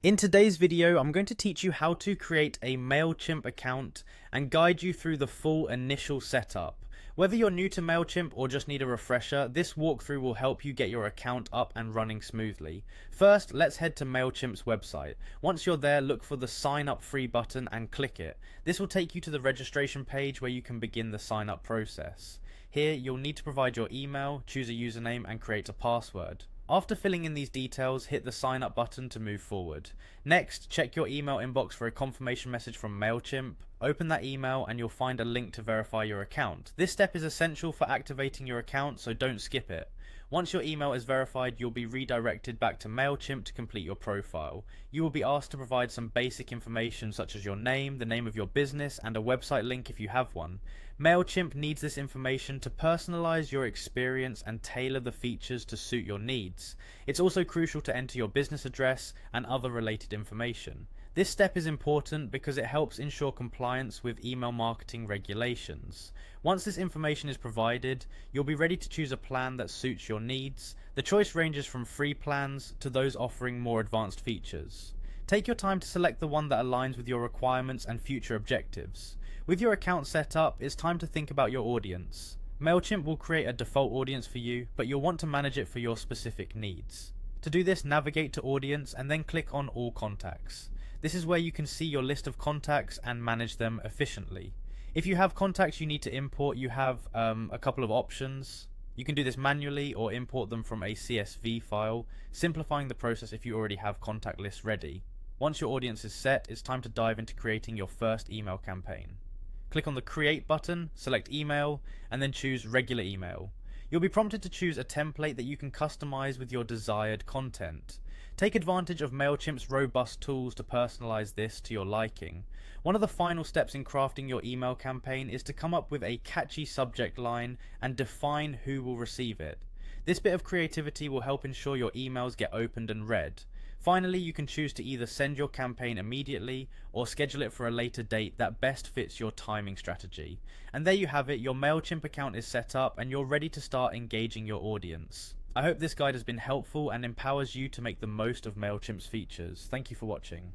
In today's video, I'm going to teach you how to create a Mailchimp account and guide you through the full initial setup. Whether you're new to Mailchimp or just need a refresher, this walkthrough will help you get your account up and running smoothly. First, let's head to Mailchimp's website. Once you're there, look for the sign up free button and click it. This will take you to the registration page where you can begin the sign up process. Here, you'll need to provide your email, choose a username and create a password. After filling in these details, hit the sign up button to move forward. Next, check your email inbox for a confirmation message from Mailchimp. Open that email and you'll find a link to verify your account. This step is essential for activating your account, so don't skip it. Once your email is verified, you'll be redirected back to Mailchimp to complete your profile. You will be asked to provide some basic information such as your name, the name of your business, and a website link if you have one. Mailchimp needs this information to personalize your experience and tailor the features to suit your needs. It's also crucial to enter your business address and other related information. This step is important because it helps ensure compliance with email marketing regulations. Once this information is provided, you'll be ready to choose a plan that suits your needs. The choice ranges from free plans to those offering more advanced features. Take your time to select the one that aligns with your requirements and future objectives. With your account set up, it's time to think about your audience. Mailchimp will create a default audience for you, but you'll want to manage it for your specific needs. To do this, navigate to Audience and then click on All Contacts. This is where you can see your list of contacts and manage them efficiently. If you have contacts you need to import, you have a couple of options. You can do this manually or import them from a CSV file, simplifying the process if you already have contact lists ready. Once your audience is set, it's time to dive into creating your first email campaign. Click on the Create button, select Email, and then choose Regular Email. You'll be prompted to choose a template that you can customize with your desired content. Take advantage of Mailchimp's robust tools to personalize this to your liking. One of the final steps in crafting your email campaign is to come up with a catchy subject line and define who will receive it. This bit of creativity will help ensure your emails get opened and read. Finally, you can choose to either send your campaign immediately or schedule it for a later date that best fits your timing strategy. And there you have it, your Mailchimp account is set up and you're ready to start engaging your audience. I hope this guide has been helpful and empowers you to make the most of Mailchimp's features. Thank you for watching.